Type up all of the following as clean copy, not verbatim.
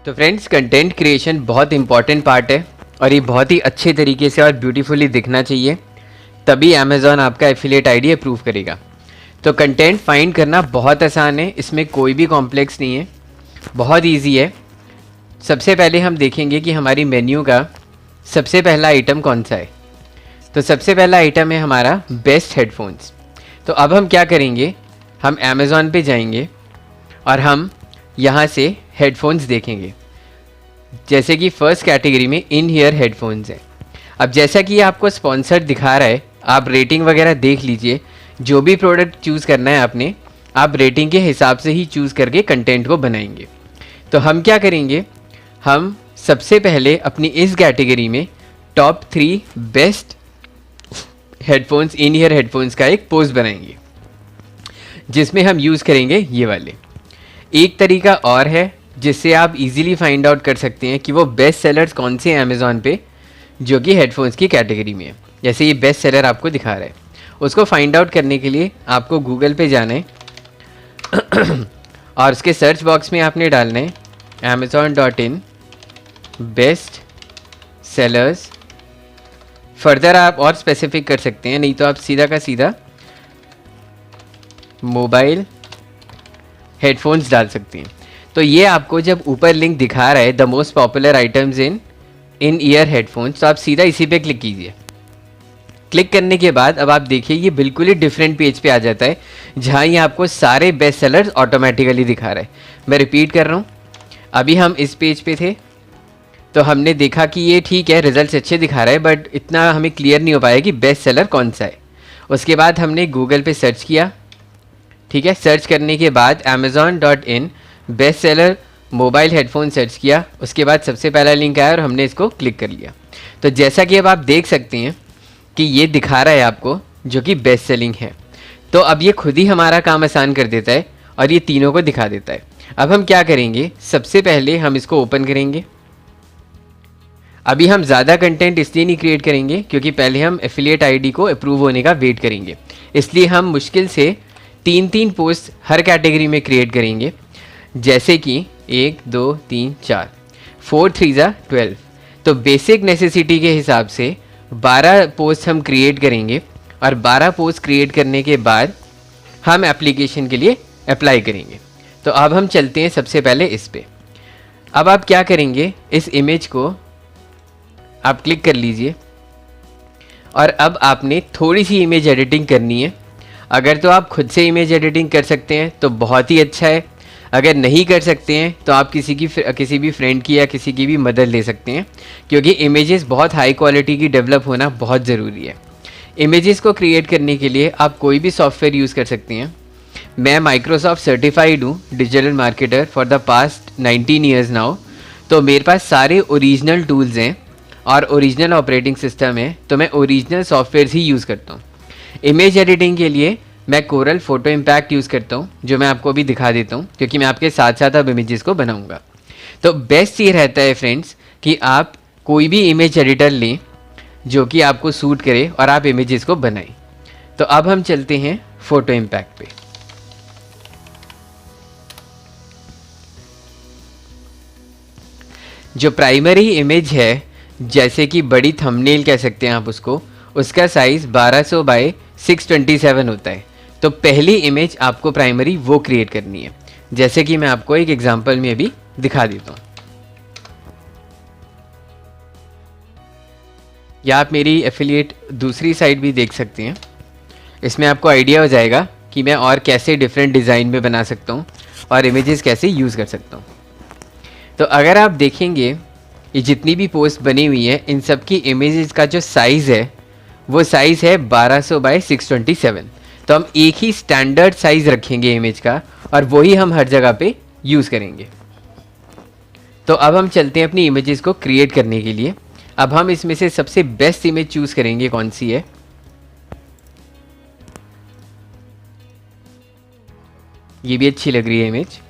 तो friends, content creation बहुत important part है और ये बहुत ही अच्छे तरीके से और ब्यूटीफुली दिखना चाहिए, तभी अमेज़ॉन आपका एफिलिएट आईडी अप्रूव करेगा। तो कंटेंट फाइंड करना बहुत आसान है, इसमें कोई भी कॉम्प्लेक्स नहीं है, बहुत इजी है। सबसे पहले हम देखेंगे कि हमारी मेन्यू का सबसे पहला आइटम कौन सा है। तो सबसे पहला आइटम है हमारा बेस्ट हेडफोन्स। तो अब हम क्या करेंगे, हम अमेज़ॉन पे जाएंगे और हम यहाँ से हेडफोन्स देखेंगे। जैसे कि फर्स्ट कैटेगरी में इन ईयर हेडफोन्स है। अब जैसा कि आपको स्पॉन्सर दिखा रहा है, आप रेटिंग वगैरह देख लीजिए। जो भी प्रोडक्ट चूज़ करना है आपने, आप रेटिंग के हिसाब से ही चूज़ करके कंटेंट को बनाएंगे। तो हम क्या करेंगे, हम सबसे पहले अपनी इस कैटेगरी में टॉप 3 बेस्ट हेडफोन्स, इन ईयर हेडफोन्स का एक पोस्ट बनाएंगे, जिसमें हम यूज़ करेंगे ये वाले। एक तरीका और है जिससे आप इजीली फाइंड आउट कर सकते हैं कि वो बेस्ट सेलर्स कौन से हैं अमेज़ॉन पे, जो कि हेडफोन्स की कैटेगरी में है। जैसे ये बेस्ट सेलर आपको दिखा रहा है, उसको फाइंड आउट करने के लिए आपको गूगल पे जाना है और उसके सर्च बॉक्स में आपने डालना है amazon.in बेस्ट सेलर्स। फर्दर आप और स्पेसिफिक कर सकते हैं, नहीं तो आप सीधा का सीधा मोबाइल हेडफोन्स डाल सकते हैं। तो ये आपको जब ऊपर लिंक दिखा रहा है the most popular items in ear headphones, तो आप सीधा इसी पे क्लिक कीजिए। क्लिक करने के बाद अब आप देखिए ये बिल्कुल ही डिफरेंट पेज पे आ जाता है, जहाँ ये आपको सारे बेस्ट सेलर्स ऑटोमेटिकली दिखा रहा है। मैं रिपीट कर रहा हूँ, अभी हम इस पेज पे थे तो हमने देखा कि ये ठीक है, रिजल्ट्स अच्छे दिखा रहा है, बट इतना हमें क्लियर नहीं हो पाया कि बेस्ट सेलर कौन सा है। उसके बाद हमने गूगल पे सर्च किया, ठीक है। सर्च करने के बाद amazon.in best seller mobile headphone search किया, उसके बाद सबसे पहला लिंक आया और हमने इसको क्लिक कर लिया। तो जैसा कि अब आप देख सकते हैं कि ये दिखा रहा है आपको, जो कि बेस्ट सेलिंग है। तो अब ये खुद ही हमारा काम आसान कर देता है और ये तीनों को दिखा देता है। अब हम क्या करेंगे, सबसे पहले हम इसको ओपन करेंगे। अभी हम ज़्यादा कंटेंट इसलिए नहीं क्रिएट करेंगे क्योंकि पहले हम एफिलिएट आईडी को अप्रूव होने का वेट करेंगे, इसलिए हम मुश्किल से 3 पोस्ट हर कैटेगरी में क्रिएट करेंगे। जैसे कि 1 2 3 4 4 3 12। तो बेसिक नेसेसिटी के हिसाब से 12 पोस्ट हम क्रिएट करेंगे और 12 पोस्ट क्रिएट करने के बाद हम एप्लीकेशन के लिए अप्लाई करेंगे। तो अब हम चलते हैं सबसे पहले इस पे। अब आप क्या करेंगे, इस इमेज को आप क्लिक कर लीजिए और अब आपने थोड़ी सी इमेज एडिटिंग करनी है। अगर तो आप खुद से इमेज एडिटिंग कर सकते हैं तो बहुत ही अच्छा है, अगर नहीं कर सकते हैं तो आप किसी भी फ्रेंड की या किसी की भी मदद ले सकते हैं, क्योंकि इमेजेस बहुत हाई क्वालिटी की डेवलप होना बहुत ज़रूरी है। इमेजेस को क्रिएट करने के लिए आप कोई भी सॉफ्टवेयर यूज़ कर सकते हैं। मैं माइक्रोसॉफ्ट सर्टिफाइड हूँ digital marketer for the past 19 years now. तो मेरे पास सारे ओरिजिनल टूल्स हैं और ओरिजिनल ऑपरेटिंग सिस्टम है, तो मैं ओरिजिनल सॉफ्टवेयर ही यूज़ करता हूँ। इमेज एडिटिंग के लिए मैं कोरल फोटो इम्पैक्ट यूज़ करता हूँ, जो मैं आपको अभी दिखा देता हूँ, क्योंकि मैं आपके साथ साथ अब इमेजेस को बनाऊँगा। तो बेस्ट ये रहता है फ्रेंड्स कि आप कोई भी इमेज एडिटर लें जो कि आपको सूट करे और आप इमेजेस को बनाएं। तो अब हम चलते हैं फोटो इम्पैक्ट पे। जो प्राइमरी इमेज है, जैसे कि बड़ी थंबनेल कह सकते हैं आप उसको, उसका साइज़ 1200 बाय 627 होता है। तो पहली इमेज आपको प्राइमरी वो क्रिएट करनी है, जैसे कि मैं आपको एक एग्जांपल में अभी दिखा देता हूँ। या आप मेरी एफिलिएट दूसरी साइड भी देख सकते हैं, इसमें आपको आइडिया हो जाएगा कि मैं और कैसे डिफरेंट डिज़ाइन में बना सकता हूँ और इमेजेस कैसे यूज़ कर सकता हूँ। तो अगर आप देखेंगे ये जितनी भी पोस्ट बनी हुई है, इन सब की इमेजेस का जो साइज़ है वो साइज़ है 1200 बाय 627। तो हम एक ही स्टैंडर्ड साइज़ रखेंगे इमेज का और वही हम हर जगह पे यूज़ करेंगे। तो अब हम चलते हैं अपनी इमेजेस को क्रिएट करने के लिए। अब हम इसमें से सबसे बेस्ट इमेज चूज़ करेंगे, कौन सी है। ये भी अच्छी लग रही है इमेज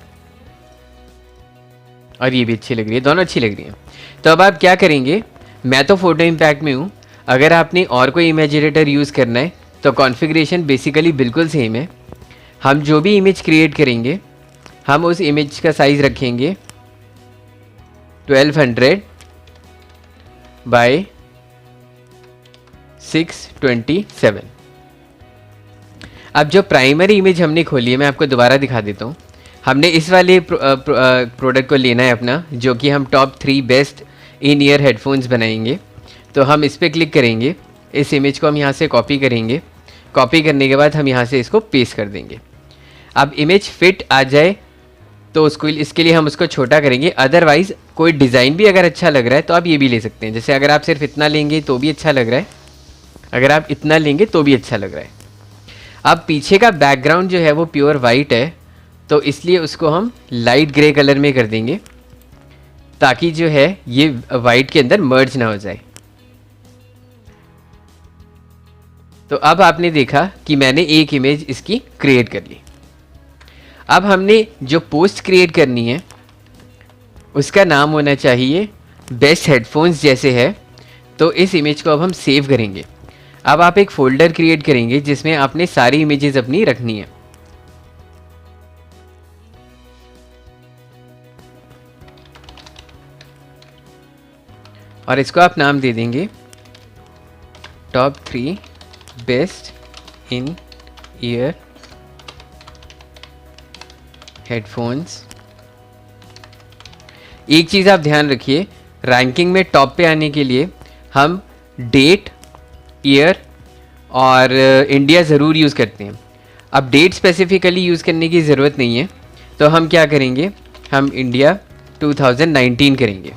और ये भी अच्छी लग रही है, दोनों अच्छी लग रही हैं। तो अब आप क्या करेंगे, मैं तो फोटो इम्पैक्ट में हूँ, अगर आपने और कोई इमेज एडिटर यूज़ करना है तो कॉन्फ़िगरेशन बेसिकली बिल्कुल सेम है। हम जो भी इमेज क्रिएट करेंगे, हम उस इमेज का साइज़ रखेंगे 1200 बाय 627। अब जो प्राइमरी इमेज हमने खोली है मैं आपको दोबारा दिखा देता हूँ। हमने इस वाले प्रोडक्ट को लेना है अपना, जो कि हम top 3 best in ear headphones बनाएंगे। तो हम इस पर क्लिक करेंगे, इस इमेज को हम यहाँ से कॉपी करेंगे। कॉपी करने के बाद हम यहाँ से इसको पेस्ट कर देंगे। अब इमेज फिट आ जाए तो उसको, इसके लिए हम उसको छोटा करेंगे। अदरवाइज़ कोई डिज़ाइन भी अगर अच्छा लग रहा है तो आप ये भी ले सकते हैं। जैसे अगर आप सिर्फ इतना लेंगे तो भी अच्छा लग रहा है, अगर आप इतना लेंगे तो भी अच्छा लग रहा है। अब पीछे का बैकग्राउंड जो है वो प्योर वाइट है, तो इसलिए उसको हम लाइट ग्रे कलर में कर देंगे, ताकि जो है ये वाइट के अंदर मर्ज ना हो जाए। तो अब आपने देखा कि मैंने एक इमेज इसकी क्रिएट कर ली। अब हमने जो पोस्ट क्रिएट करनी है उसका नाम होना चाहिए बेस्ट हेडफोन्स जैसे है। तो इस इमेज को अब हम सेव करेंगे। अब आप एक फ़ोल्डर क्रिएट करेंगे जिसमें आपने सारी इमेजेस अपनी रखनी है। और इसको आप नाम दे देंगे top 3 best in ear headphones. एक चीज़ आप ध्यान रखिए, रैंकिंग में टॉप पे आने के लिए हम डेट, ईयर और इंडिया ज़रूर यूज़ करते हैं। अब डेट स्पेसिफिकली यूज़ करने की ज़रूरत नहीं है, तो हम क्या करेंगे, हम इंडिया 2019 करेंगे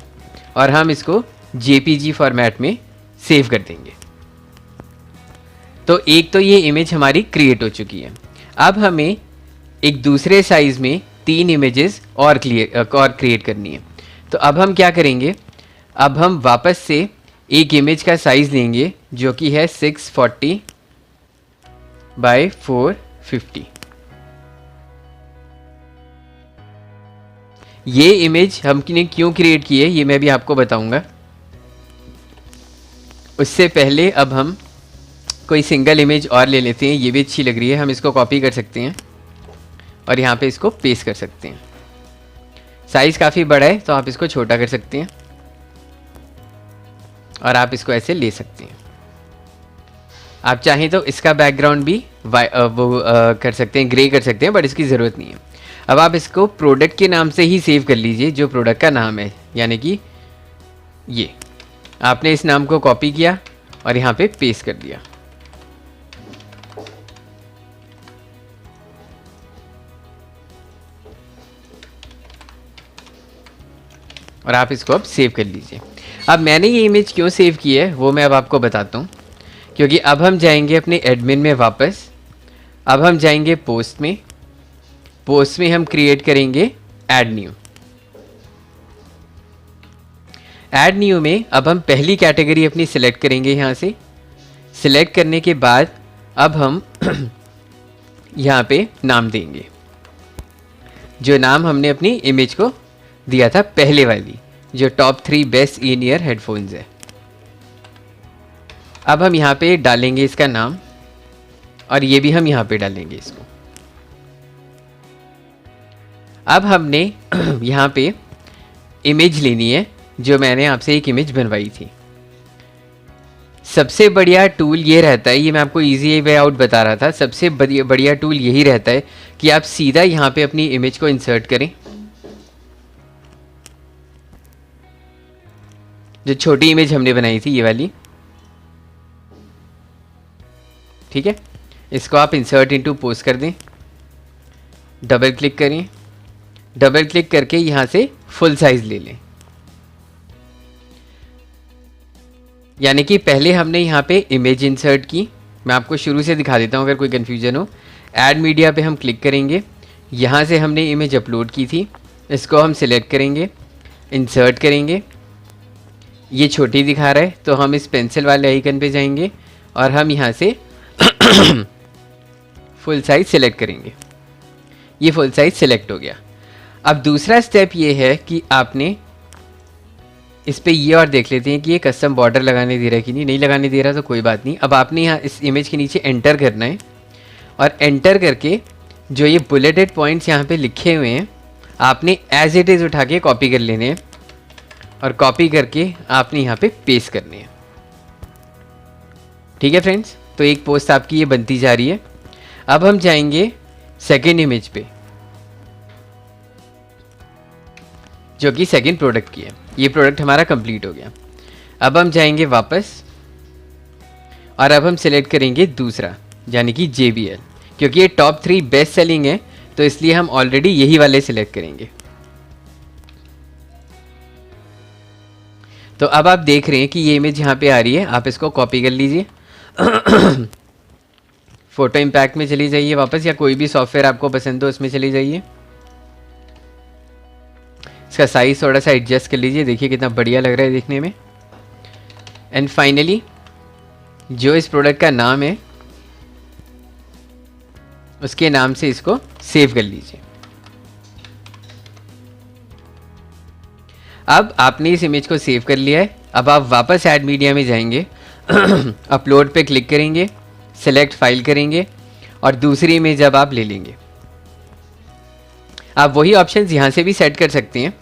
और हम इसको JPG फॉर्मेट में सेव कर देंगे। तो एक तो ये इमेज हमारी क्रिएट हो चुकी है। अब हमें एक दूसरे साइज़ में 3 इमेजेस और क्रिएट करनी है। तो अब हम क्या करेंगे, अब हम वापस से एक इमेज का साइज़ लेंगे जो कि है 640 बाय 450। ये इमेज हमने क्यों क्रिएट की है ये मैं भी आपको बताऊंगा। उससे पहले अब हम कोई सिंगल इमेज और ले लेते हैं, ये भी अच्छी लग रही है। हम इसको कॉपी कर सकते हैं और यहाँ पे इसको पेस्ट कर सकते हैं। साइज़ काफ़ी बड़ा है तो आप इसको छोटा कर सकते हैं और आप इसको ऐसे ले सकते हैं। आप चाहें तो इसका बैकग्राउंड भी कर सकते हैं, ग्रे कर सकते हैं, बट इसकी ज़रूरत नहीं है। अब आप इसको प्रोडक्ट के नाम से ही सेव कर लीजिए, जो प्रोडक्ट का नाम है, यानी कि ये आपने इस नाम को कॉपी किया और यहाँ पे पेस्ट कर दिया। और आप इसको अब सेव कर लीजिए। अब मैंने ये इमेज क्यों सेव की है वो मैं अब आपको बताता हूँ, क्योंकि अब हम जाएंगे अपने एडमिन में वापस। अब हम जाएंगे पोस्ट में, पोस्ट में हम क्रिएट करेंगे ऐड न्यू। ऐड न्यू में अब हम पहली कैटेगरी अपनी सिलेक्ट करेंगे। यहाँ से सिलेक्ट करने के बाद अब हम यहाँ पे नाम देंगे, जो नाम हमने अपनी इमेज को दिया था पहले वाली, जो top 3 best in ear headphones है। अब हम यहाँ पे डालेंगे इसका नाम और ये भी हम यहाँ पे डालेंगे इसको। अब हमने यहाँ पे इमेज लेनी है, जो मैंने आपसे एक इमेज बनवाई थी। सबसे बढ़िया टूल ये रहता है, ये मैं आपको इजी वे आउट बता रहा था, सबसे बढ़िया टूल यही रहता है कि आप सीधा यहाँ पे अपनी इमेज को इंसर्ट करें। जो छोटी इमेज हमने बनाई थी ये वाली, ठीक है, इसको आप इंसर्ट इनटू पोस्ट कर दें। डबल क्लिक करें, डबल क्लिक करके यहाँ से फुल साइज ले लें। यानी कि पहले हमने यहाँ पे इमेज इंसर्ट की, मैं आपको शुरू से दिखा देता हूँ अगर कोई कन्फ्यूजन हो। ऐड मीडिया पे हम क्लिक करेंगे, यहाँ से हमने इमेज अपलोड की थी, इसको हम सिलेक्ट करेंगे, इंसर्ट करेंगे। ये छोटी दिखा रहा है तो हम इस पेंसिल वाले आइकन पे जाएंगे और हम यहाँ से फुल साइज सिलेक्ट करेंगे। ये फुल साइज सिलेक्ट हो गया। अब दूसरा स्टेप ये है कि आपने इस पे ये और देख लेते हैं कि ये कस्टम बॉर्डर लगाने दे रहा है कि नहीं लगाने दे रहा, तो कोई बात नहीं। अब आपने यहाँ इस इमेज के नीचे एंटर करना है और एंटर करके जो ये बुलेटेड पॉइंट्स यहाँ पे लिखे हुए हैं आपने एज इट इज़ उठा के कॉपी कर लेने हैं और कॉपी करके आपने यहाँ पे पेस्ट करनी है। ठीक है फ्रेंड्स, तो एक पोस्ट आपकी ये बनती जा रही है। अब हम जाएंगे सेकेंड इमेज पे, जो कि सेकेंड प्रोडक्ट की है। ये प्रोडक्ट हमारा कंप्लीट हो गया। अब हम जाएंगे वापस और अब हम सिलेक्ट करेंगे दूसरा, यानी कि JBL, क्योंकि ये टॉप 3 बेस्ट सेलिंग है, तो इसलिए हम ऑलरेडी यही वाले सिलेक्ट करेंगे। तो अब आप देख रहे हैं कि ये इमेज यहाँ पे आ रही है, आप इसको कॉपी कर लीजिए। फोटो इम्पैक्ट में चली जाइए वापस, या कोई भी सॉफ्टवेयर आपको पसंद हो उसमें चली जाइए। इसका साइज थोड़ा सा एडजस्ट कर लीजिए, देखिए कितना बढ़िया लग रहा है देखने में। एंड फाइनली जो इस प्रोडक्ट का नाम है उसके नाम से इसको सेव कर लीजिए। अब आपने इस इमेज को सेव कर लिया है। अब आप वापस ऐड मीडिया में जाएंगे, अपलोड पे क्लिक करेंगे, सेलेक्ट फाइल करेंगे और दूसरी इमेज अब आप ले लेंगे। आप वही ऑप्शंस यहाँ से भी सेट कर सकते हैं,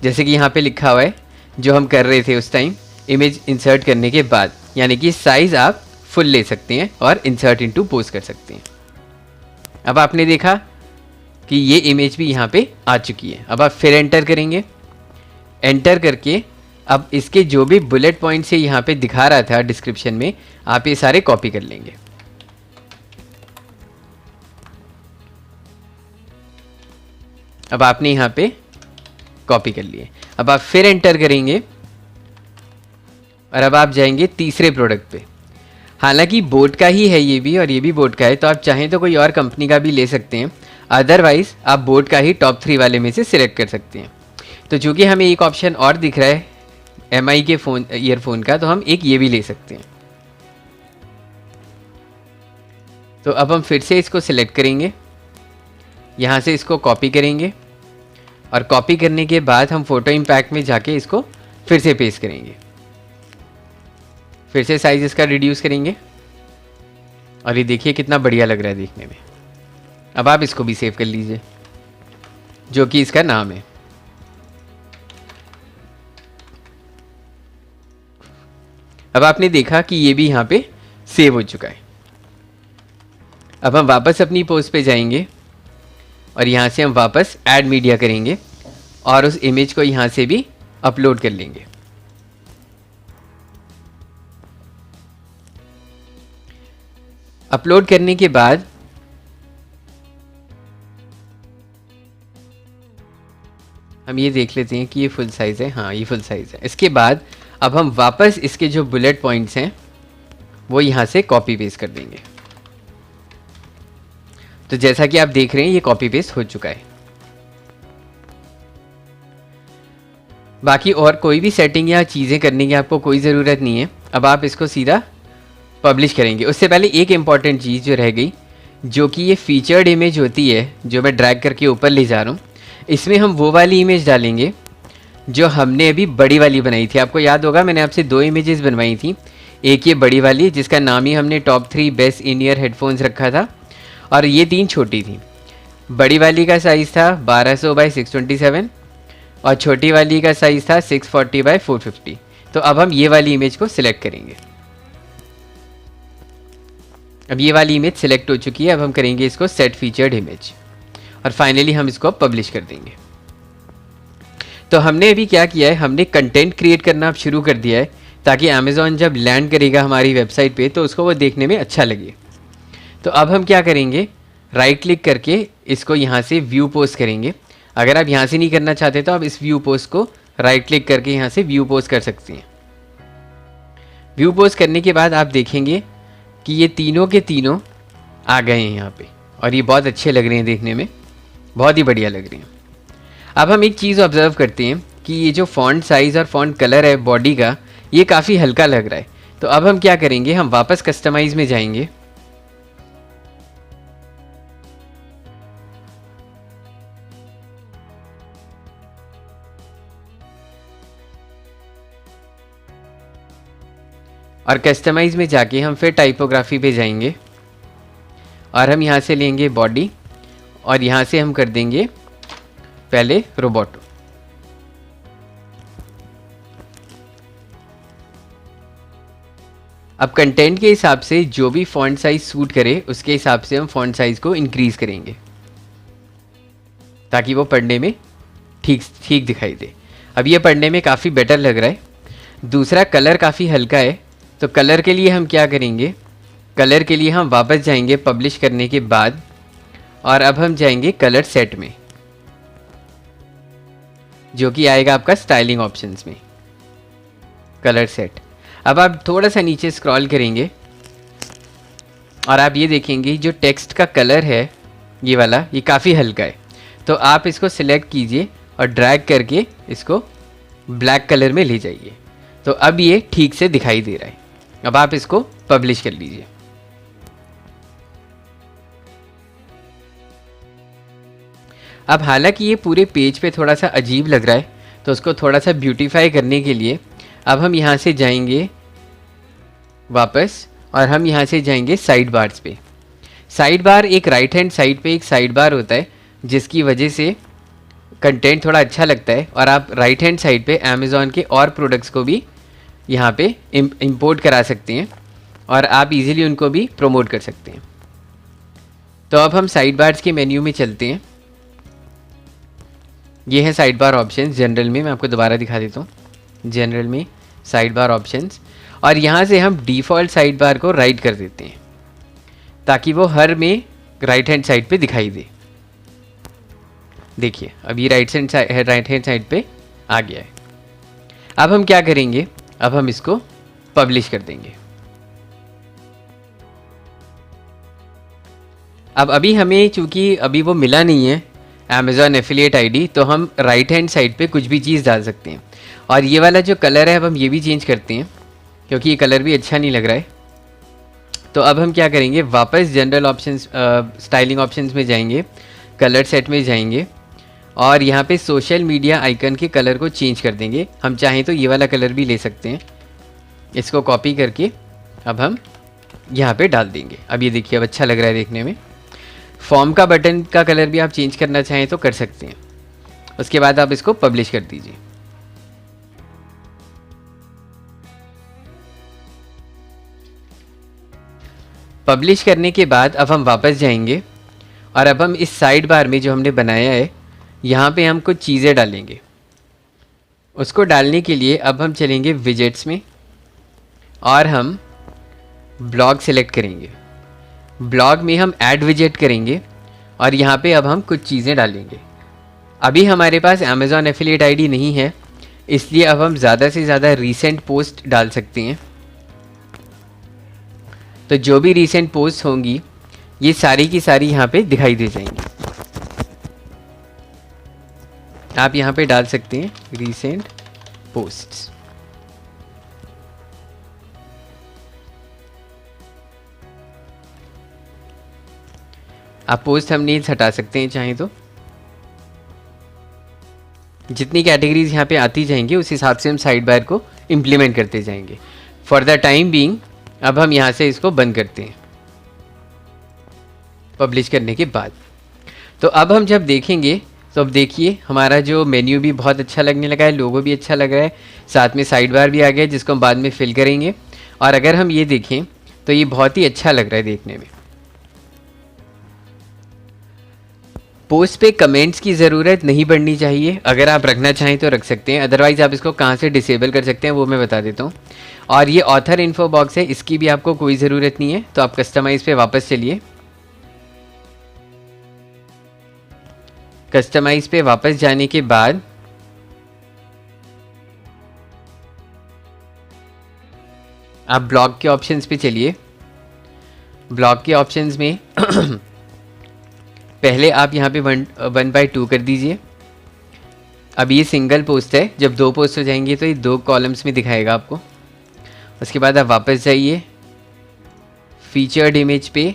जैसे कि यहाँ पे लिखा हुआ है जो हम कर रहे थे उस टाइम इमेज इंसर्ट करने के बाद, यानी कि साइज़ आप फुल ले सकते हैं और इंसर्ट इनटू पोस्ट कर सकते हैं। अब आपने देखा कि ये इमेज भी यहाँ पे आ चुकी है। अब आप फिर एंटर करेंगे, एंटर करके अब इसके जो भी बुलेट पॉइंट से यहाँ पे दिखा रहा था डिस्क्रिप्शन में, आप ये सारे कॉपी कर लेंगे। अब आपने यहाँ पे कॉपी कर लिए। अब आप फिर एंटर करेंगे और अब आप जाएंगे तीसरे प्रोडक्ट पे। हालांकि बोट का ही है ये भी और ये भी बोट का है, तो आप चाहें तो कोई और कंपनी का भी ले सकते हैं, अदरवाइज आप बोट का ही टॉप 3 वाले में से सिलेक्ट कर सकते हैं। तो चूँकि हमें एक ऑप्शन और दिख रहा है MI के फ़ोन ईयरफोन का, तो हम एक ये भी ले सकते हैं। तो अब हम फिर से इसको सिलेक्ट करेंगे, यहाँ से इसको कॉपी करेंगे और कॉपी करने के बाद हम फोटो इम्पैक्ट में जाके इसको फिर से पेस्ट करेंगे। फिर से साइज इसका रिड्यूस करेंगे और ये देखिए कितना बढ़िया लग रहा है देखने में। अब आप इसको भी सेव कर लीजिए, जो कि इसका नाम है। अब आपने देखा कि ये भी यहाँ पे सेव हो चुका है। अब हम वापस अपनी पोस्ट पे जाएंगे और यहाँ से हम वापस ऐड मीडिया करेंगे और उस इमेज को यहाँ से भी अपलोड कर लेंगे। अपलोड करने के बाद हम ये देख लेते हैं कि ये फुल साइज़ है। हाँ, ये फुल साइज़ है। इसके बाद अब हम वापस इसके जो बुलेट पॉइंट्स हैं वो यहाँ से कॉपी पेस्ट कर देंगे। तो जैसा कि आप देख रहे हैं ये कॉपी पेस्ट हो चुका है। बाकी और कोई भी सेटिंग या चीज़ें करने की आपको कोई ज़रूरत नहीं है। अब आप इसको सीधा पब्लिश करेंगे। उससे पहले एक इम्पॉर्टेंट चीज़ जो रह गई, जो कि ये फीचर्ड इमेज होती है जो मैं ड्रैग करके ऊपर ले जा रहा हूँ, इसमें हम वो वाली इमेज डालेंगे जो हमने अभी बड़ी वाली बनाई थी। आपको याद होगा मैंने आपसे 2 इमेजेस बनवाई थी, एक ये बड़ी वाली जिसका नाम ही हमने top 3 best in ear headphones रखा था, और ये 3 छोटी थी। बड़ी वाली का साइज़ था 1200 बाई 627 और छोटी वाली का साइज़ था 640 बाई 450। तो अब हम ये वाली इमेज को सिलेक्ट करेंगे। अब ये वाली इमेज सिलेक्ट हो चुकी है। अब हम करेंगे इसको सेट फीचर्ड इमेज और फाइनली हम इसको पब्लिश कर देंगे। तो हमने अभी क्या किया है, हमने कंटेंट क्रिएट करना अब शुरू कर दिया है, ताकि अमेज़ॉन जब लैंड करेगा हमारी वेबसाइट पे तो उसको वो देखने में अच्छा लगे। तो अब हम क्या करेंगे, राइट क्लिक करके इसको यहाँ से व्यू पोस्ट करेंगे। अगर आप यहाँ से नहीं करना चाहते तो आप इस व्यू पोस्ट को राइट क्लिक करके यहाँ से व्यू पोस्ट कर सकते हैं। व्यू पोस्ट करने के बाद आप देखेंगे कि ये तीनों के तीनों आ गए हैं यहाँ पे, और ये बहुत अच्छे लग रहे हैं देखने में, बहुत ही बढ़िया लग रहे हैं। अब हम एक चीज़ ऑब्जर्व करते हैं कि ये जो फॉन्ट साइज़ और फॉन्ट कलर है बॉडी का, ये काफ़ी हल्का लग रहा है। तो अब हम क्या करेंगे, हम वापस कस्टमाइज़ में जाएंगे और कस्टमाइज़ में जाके हम फिर टाइपोग्राफी पे जाएंगे और हम यहाँ से लेंगे बॉडी और यहाँ से हम कर देंगे पहले रोबोटो। अब कंटेंट के हिसाब से जो भी फॉन्ट साइज सूट करे उसके हिसाब से हम फॉन्ट साइज को इंक्रीज़ करेंगे ताकि वो पढ़ने में ठीक ठीक दिखाई दे। अब ये पढ़ने में काफ़ी बेटर लग रहा है। दूसरा, कलर काफ़ी हल्का है, तो कलर के लिए हम क्या करेंगे, कलर के लिए हम वापस जाएंगे पब्लिश करने के बाद और अब हम जाएंगे कलर सेट में, जो कि आएगा आपका स्टाइलिंग ऑप्शंस में, कलर सेट। अब आप थोड़ा सा नीचे स्क्रॉल करेंगे और आप ये देखेंगे जो टेक्स्ट का कलर है ये वाला, ये काफ़ी हल्का है, तो आप इसको सिलेक्ट कीजिए और ड्रैग करके इसको ब्लैक कलर में ले जाइए। तो अब ये ठीक से दिखाई दे रहा है। अब आप इसको पब्लिश कर लीजिए। अब हालांकि ये पूरे पेज पे थोड़ा सा अजीब लग रहा है, तो उसको थोड़ा सा ब्यूटीफाई करने के लिए अब हम यहाँ से जाएंगे वापस और हम यहाँ से जाएंगे साइड बार्स पे। साइड बार एक राइट हैंड साइड पे एक साइड बार होता है जिसकी वजह से कंटेंट थोड़ा अच्छा लगता है और आप राइट हैंड साइड पे अमेज़ॉन के और प्रोडक्ट्स को भी यहाँ पे इंपोर्ट करा सकते हैं और आप इजीली उनको भी प्रमोट कर सकते हैं। तो अब हम साइड बार्स के मेन्यू में चलते हैं। ये है साइड बार ऑप्शंस जनरल में, मैं आपको दोबारा दिखा देता हूँ। जनरल में साइड बार ऑप्शंस, और यहाँ से हम डिफ़ॉल्ट साइड बार को राइट कर देते हैं ताकि वो हर में राइट हैंड साइड पे दिखाई दे। देखिए अब ये राइट हैंड साइड पे आ गया है। अब हम क्या करेंगे, अब हम इसको पब्लिश कर देंगे। अब अभी हमें चूँकि अभी वो मिला नहीं है अमेज़ॉन एफिलिएट आईडी, तो हम राइट हैंड साइड पे कुछ भी चीज़ डाल सकते हैं। और ये वाला जो कलर है अब हम ये भी चेंज करते हैं क्योंकि ये कलर भी अच्छा नहीं लग रहा है। तो अब हम क्या करेंगे, वापस जनरल ऑप्शंस स्टाइलिंग ऑप्शंस में जाएंगे, कलर सेट में जाएंगे और यहाँ पे सोशल मीडिया आइकन के कलर को चेंज कर देंगे। हम चाहें तो ये वाला कलर भी ले सकते हैं। इसको कॉपी करके अब हम यहाँ पे डाल देंगे। अब ये देखिए अब अच्छा लग रहा है देखने में। फॉर्म का बटन का कलर भी आप चेंज करना चाहें तो कर सकते हैं। उसके बाद आप इसको पब्लिश कर दीजिए। पब्लिश करने के बाद अब हम वापस जाएंगे और अब हम इस साइड बार में जो हमने बनाया है यहाँ पे हम कुछ चीज़ें डालेंगे। उसको डालने के लिए अब हम चलेंगे विजेट्स में और हम ब्लॉग सेलेक्ट करेंगे। ब्लॉग में हम ऐड विजेट करेंगे और यहाँ पे अब हम कुछ चीज़ें डालेंगे। अभी हमारे पास अमेज़ॉन एफिलिएट आईडी नहीं है, इसलिए अब हम ज़्यादा से ज़्यादा रीसेंट पोस्ट डाल सकते हैं। तो जो भी रीसेंट पोस्ट होंगी ये सारी की सारी यहाँ पे दिखाई दे जाएंगी। आप यहाँ पे डाल सकते हैं रीसेंट पोस्ट्स। आप पोस्ट थंबनेल्स हटा सकते हैं चाहें तो। जितनी कैटेगरीज यहाँ पे आती जाएंगी उस हिसाब से हम साइड बार को इम्प्लीमेंट करते जाएंगे। फॉर द टाइम बीइंग अब हम यहाँ से इसको बंद करते हैं पब्लिश करने के बाद। तो अब हम जब देखेंगे तो अब देखिए हमारा जो मेन्यू भी बहुत अच्छा लगने लगा है, लोगो भी अच्छा लग रहा है, साथ में साइड बार भी आ गया जिसको हम बाद में फिल करेंगे। और अगर हम ये देखें तो ये बहुत ही अच्छा लग रहा है देखने में। पोस्ट पे कमेंट्स की ज़रूरत नहीं पड़नी चाहिए, अगर आप रखना चाहें तो रख सकते हैं, अदरवाइज़ आप इसको कहाँ से डिसेबल कर सकते हैं वो मैं बता देता हूँ। और ये ऑथर इन्फो बॉक्स है, इसकी भी आपको कोई ज़रूरत नहीं है। तो आप कस्टमाइज़ पे वापस चलिए। कस्टमाइज़ पे वापस जाने के बाद आप ब्लॉग के ऑप्शंस पे चलिए। ब्लॉग के ऑप्शंस में पहले आप यहाँ पे 1/2 कर दीजिए। अब ये सिंगल पोस्ट है, जब 2 पोस्ट हो जाएंगे तो ये 2 कॉलम्स में दिखाएगा आपको। उसके बाद आप वापस जाइए फीचर्ड इमेज पे।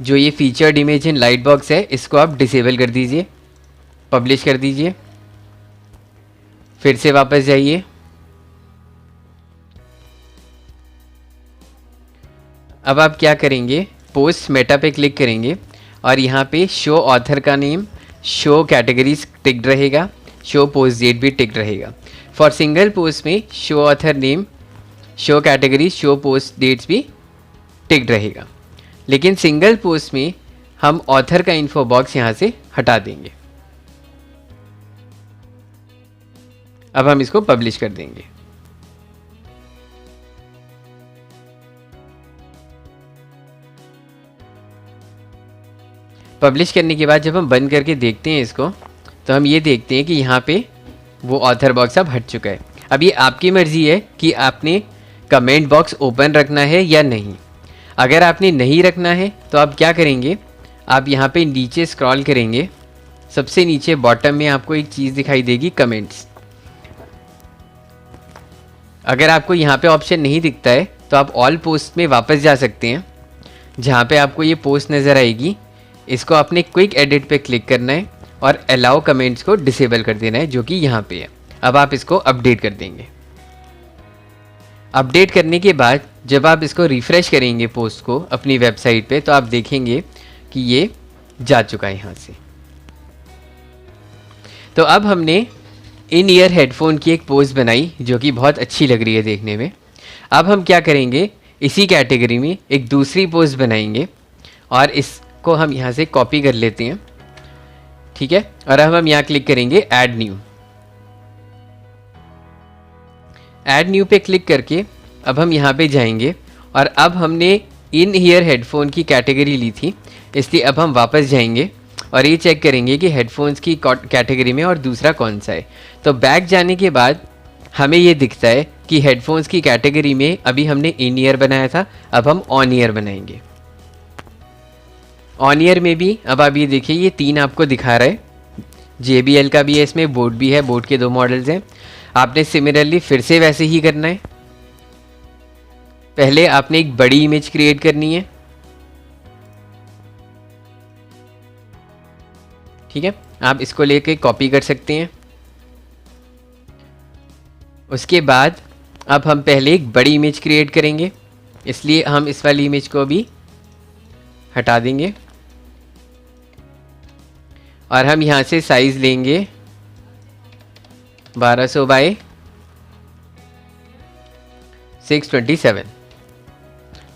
जो ये featured image in light box है इसको आप डिसेबल कर दीजिए, पब्लिश कर दीजिए। फिर से वापस जाइए। अब आप क्या करेंगे, पोस्ट मेटा पे क्लिक करेंगे और यहाँ पे शो ऑथर का नेम, शो कैटेगरीज टिक्ड रहेगा, शो पोस्ट डेट भी टिक्ड रहेगा। फॉर सिंगल पोस्ट में show author name show category show post dates भी टिक्ड रहेगा। लेकिन सिंगल पोस्ट में हम ऑथर का इन्फो बॉक्स यहाँ से हटा देंगे। अब हम इसको पब्लिश कर देंगे। पब्लिश करने के बाद जब हम बंद करके देखते हैं इसको, तो हम ये देखते हैं कि यहाँ पे वो ऑथर बॉक्स अब हट चुका है। अब ये आपकी मर्ज़ी है कि आपने कमेंट बॉक्स ओपन रखना है या नहीं। अगर आपने नहीं रखना है तो आप क्या करेंगे, आप यहाँ पे नीचे स्क्रॉल करेंगे, सबसे नीचे बॉटम में आपको एक चीज़ दिखाई देगी, कमेंट्स। अगर आपको यहाँ पे ऑप्शन नहीं दिखता है तो आप ऑल पोस्ट में वापस जा सकते हैं, जहाँ पे आपको ये पोस्ट नज़र आएगी। इसको आपने क्विक एडिट पे क्लिक करना है और अलाउ कमेंट्स को डिसेबल कर देना है, जो कि यहाँ पे है। अब आप इसको अपडेट कर देंगे। अपडेट करने के बाद जब आप इसको रिफ़्रेश करेंगे पोस्ट को अपनी वेबसाइट पे, तो आप देखेंगे कि ये जा चुका है यहाँ से। तो अब हमने इन ईयर हेडफोन की एक पोस्ट बनाई जो कि बहुत अच्छी लग रही है देखने में। अब हम क्या करेंगे, इसी कैटेगरी में एक दूसरी पोस्ट बनाएंगे और इसको हम यहाँ से कॉपी कर लेते हैं, ठीक है। और अब हम यहाँ क्लिक करेंगे ऐड न्यू। ऐड न्यू पे क्लिक करके अब हम यहाँ पे जाएंगे और अब हमने इन ईयर हेडफोन की कैटेगरी ली थी, इसलिए अब हम वापस जाएंगे और ये चेक करेंगे कि हेडफोन्स की कैटेगरी में और दूसरा कौन सा है। तो बैक जाने के बाद हमें ये दिखता है कि हेडफोन्स की कैटेगरी में अभी हमने इन ईयर बनाया था, अब हम ऑन ईयर बनाएंगे। ऑन ईयर में भी अब आप ये देखिए, ये 3 आपको दिखा रहा है। JBL का भी है, इसमें बोट भी है, बोट के 2 मॉडल्स हैं। आपने सिमिलरली फिर से वैसे ही करना है। पहले आपने एक बड़ी इमेज क्रिएट करनी है, ठीक है। आप इसको लेके कॉपी कर सकते हैं। उसके बाद अब हम पहले एक बड़ी इमेज क्रिएट करेंगे, इसलिए हम इस वाली इमेज को भी हटा देंगे और हम यहाँ से साइज़ लेंगे 1200 बाय 627।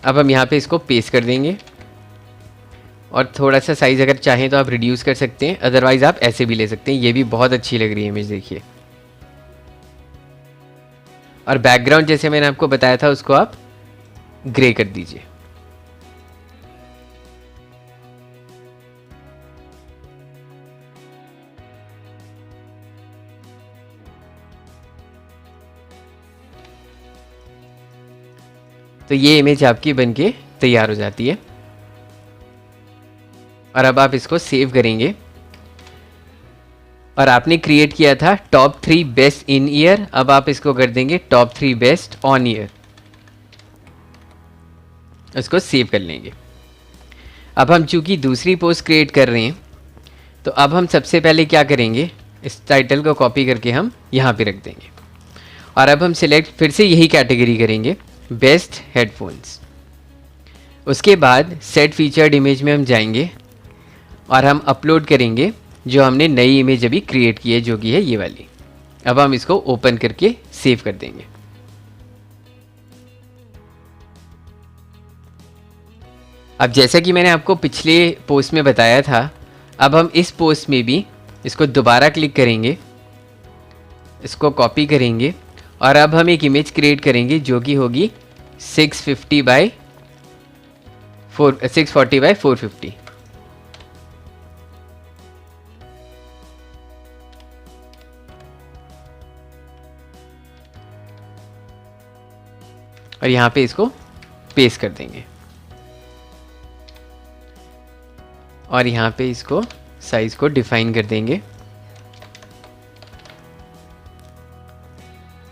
अब हम यहाँ पे इसको पेस्ट कर देंगे और थोड़ा सा साइज़ अगर चाहें तो आप रिड्यूस कर सकते हैं, अदरवाइज़ आप ऐसे भी ले सकते हैं। ये भी बहुत अच्छी लग रही है इमेज, देखिए। और बैकग्राउंड जैसे मैंने आपको बताया था उसको आप ग्रे कर दीजिए। तो ये इमेज आपकी बनके तैयार हो जाती है और अब आप इसको सेव करेंगे। और आपने क्रिएट किया था टॉप 3 बेस्ट इन ईयर, अब आप इसको कर देंगे टॉप 3 बेस्ट ऑन ईयर। इसको सेव कर लेंगे। अब हम चूंकि दूसरी पोस्ट क्रिएट कर रहे हैं, तो अब हम सबसे पहले क्या करेंगे, इस टाइटल को कॉपी करके हम यहाँ पे रख देंगे और अब हम सिलेक्ट फिर से यही कैटेगरी करेंगे, बेस्ट हेडफोन्स। उसके बाद सेट फीचर्ड इमेज में हम जाएंगे और हम अपलोड करेंगे जो हमने नई इमेज अभी क्रिएट की है, जो कि है ये वाली। अब हम इसको ओपन करके सेव कर देंगे। अब जैसा कि मैंने आपको पिछले पोस्ट में बताया था, अब हम इस पोस्ट में भी इसको दोबारा क्लिक करेंगे, इसको कॉपी करेंगे और अब हम एक इमेज क्रिएट करेंगे जो कि होगी 640 बाय 450। और यहाँ पे इसको पेस्ट कर देंगे और यहाँ पे इसको साइज को डिफाइन कर देंगे।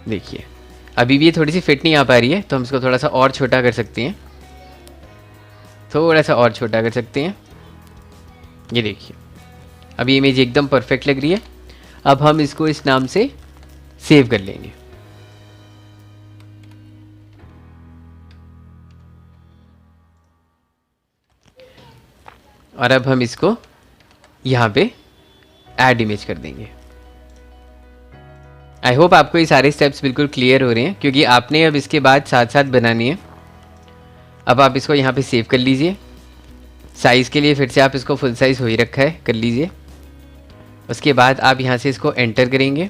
देखिए अभी भी ये थोड़ी सी फिट नहीं आ पा रही है, तो हम इसको थोड़ा सा और छोटा कर सकते हैं, थोड़ा सा और छोटा कर सकते हैं। ये देखिए अभी इमेज एकदम परफेक्ट लग रही है। अब हम इसको इस नाम से सेव कर लेंगे। और अब हम इसको यहाँ पे ऐड इमेज कर देंगे। आई होप आपको ये सारे स्टेप्स बिल्कुल क्लियर हो रहे हैं, क्योंकि आपने अब इसके बाद साथ साथ बनानी है। अब आप इसको यहाँ पे सेव कर लीजिए। साइज़ के लिए फिर से आप इसको फुल साइज़ हो ही रखा है, कर लीजिए। उसके बाद आप यहाँ से इसको एंटर करेंगे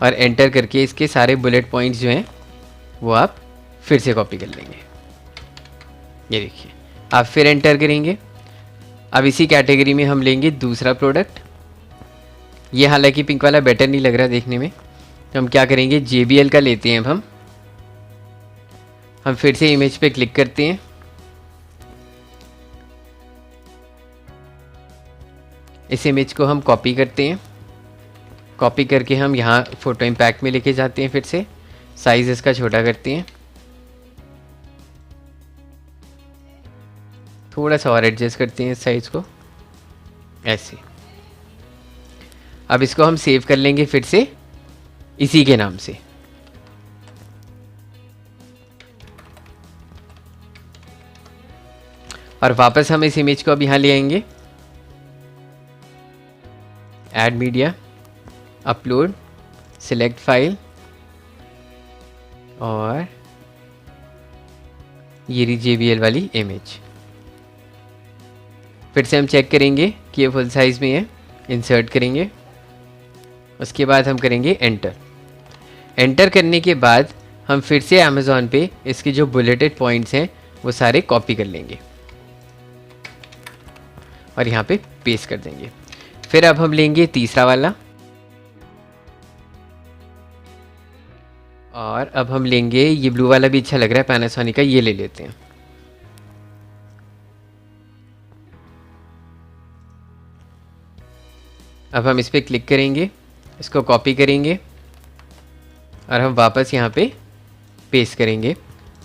और एंटर करके इसके सारे बुलेट पॉइंट्स जो हैं वो आप फिर से कॉपी कर लेंगे। ये देखिए, आप फिर एंटर करेंगे। अब इसी कैटेगरी में हम लेंगे दूसरा प्रोडक्ट। ये हालांकि पिंक वाला बेटर नहीं लग रहा देखने में, तो हम क्या करेंगे, JBL का लेते हैं। अब हम फिर से इमेज पे क्लिक करते हैं। इस इमेज को हम कॉपी करते हैं। कॉपी करके हम यहाँ फ़ोटो इम्पैक्ट में लेके जाते हैं। फिर से साइज़ इसका छोटा करते हैं, थोड़ा सा और एडजस्ट करते हैं इस साइज़ को, ऐसे। अब इसको हम सेव कर लेंगे फिर से इसी के नाम से। और वापस हम इस इमेज को अब यहाँ ले आएंगे, add media, upload, select file, और ये रही JBL वाली इमेज। फिर से हम चेक करेंगे कि ये फुल साइज़ में है, इंसर्ट करेंगे। उसके बाद हम करेंगे एंटर। एंटर करने के बाद हम फिर से अमेज़ॉन पे इसके जो बुलेटेड पॉइंट्स हैं वो सारे कॉपी कर लेंगे और यहाँ पे पेस्ट कर देंगे। फिर अब हम लेंगे तीसरा वाला, और अब हम लेंगे ये ब्लू वाला भी अच्छा लग रहा है पैनासोनिक का, ये ले लेते हैं। अब हम इस पर क्लिक करेंगे, इसको कॉपी करेंगे और हम वापस यहाँ पे पेस्ट करेंगे।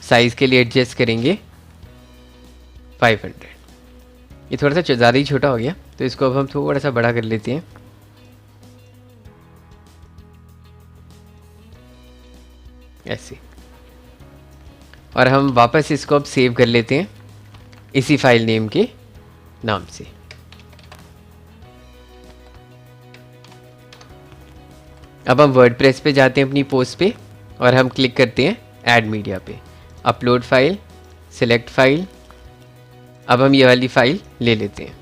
साइज़ के लिए एडजस्ट करेंगे 500। ये थोड़ा सा ज़्यादा ही छोटा हो गया, तो इसको अब हम थोड़ा सा बड़ा कर लेते हैं। ऐसे। और हम वापस इसको अब सेव कर लेते हैं इसी फाइल नेम के नाम से। अब हम वर्डप्रेस पे जाते हैं अपनी पोस्ट पे, और हम क्लिक करते हैं ऐड मीडिया पे, अपलोड फाइल, सिलेक्ट फाइल। अब हम ये वाली फाइल ले लेते हैं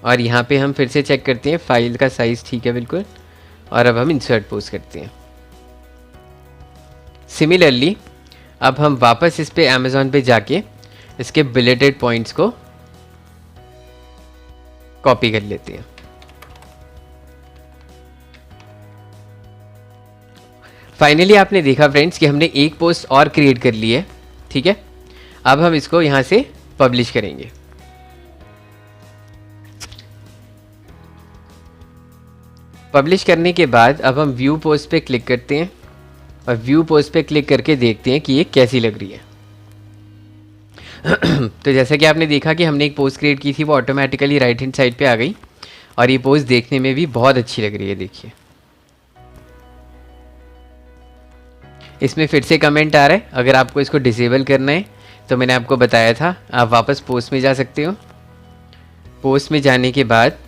और यहाँ पे हम फिर से चेक करते हैं फाइल का साइज़ ठीक है बिल्कुल, और अब हम इंसर्ट पोस्ट करते हैं। सिमिलरली अब हम वापस इस पे अमेज़ॉन पे जाके इसके बुलेटेड पॉइंट्स को कॉपी कर लेते हैं। फाइनली आपने देखा फ्रेंड्स कि हमने एक पोस्ट और क्रिएट कर ली है, ठीक है। अब हम इसको यहाँ से पब्लिश करेंगे। पब्लिश करने के बाद अब हम व्यू पोस्ट पे क्लिक करते हैं और व्यू पोस्ट पे क्लिक करके देखते हैं कि ये कैसी लग रही है। तो जैसा कि आपने देखा कि हमने एक पोस्ट क्रिएट की थी, वो ऑटोमेटिकली राइट हैंड साइड पे आ गई और ये पोस्ट देखने में भी बहुत अच्छी लग रही है। देखिए इसमें फिर से कमेंट आ रहा है। अगर आपको इसको डिसेबल करना है तो मैंने आपको बताया था, आप वापस पोस्ट में जा सकते हो। पोस्ट में जाने के बाद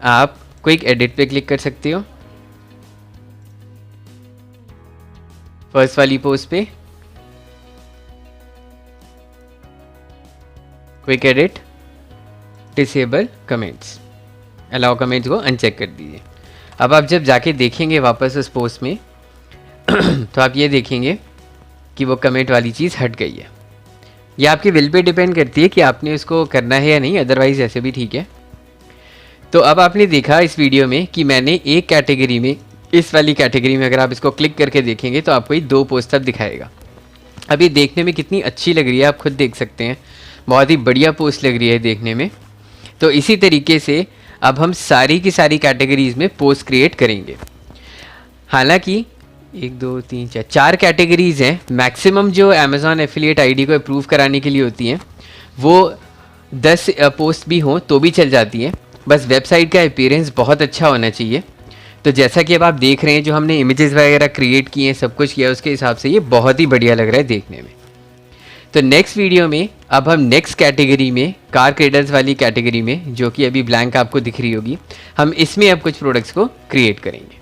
आप क्विक एडिट पे क्लिक कर सकते हो, फर्स्ट वाली पोस्ट पे quick edit, disable comments, allow comments को अनचेक कर दीजिए। अब आप जब जाके देखेंगे वापस उस पोस्ट में तो आप ये देखेंगे कि वो कमेंट वाली चीज़ हट गई है। ये आपके विल पे डिपेंड करती है कि आपने उसको करना है या नहीं, अदरवाइज़ ऐसे भी ठीक है। तो अब आपने देखा इस वीडियो में कि मैंने एक कैटेगरी में, इस वाली कैटेगरी में अगर आप इसको क्लिक करके देखेंगे तो आपको ये 2 पोस्ट अब दिखाएगा। अब ये देखने में कितनी अच्छी लग रही है आप खुद देख सकते हैं, बहुत ही बढ़िया पोस्ट लग रही है देखने में। तो इसी तरीके से अब हम सारी की सारी कैटेगरीज़ में पोस्ट क्रिएट करेंगे। हालांकि 1 2 3 4 कैटेगरीज़ हैं मैक्सिमम जो अमेज़ॉन एफिलिएट आईडी को अप्रूव कराने के लिए होती हैं। वो 10 पोस्ट भी हों तो भी चल जाती हैं, बस वेबसाइट का अपीयरेंस बहुत अच्छा होना चाहिए। तो जैसा कि अब आप देख रहे हैं, जो हमने इमेजेस वगैरह क्रिएट किए हैं, सब कुछ किया, उसके हिसाब से ये बहुत ही बढ़िया लग रहा है देखने में। तो नेक्स्ट वीडियो में अब हम नेक्स्ट कैटेगरी में, कार क्रेडर्स वाली कैटेगरी में, जो कि अभी ब्लैंक आपको दिख रही होगी, हम इसमें अब कुछ प्रोडक्ट्स को क्रिएट करेंगे।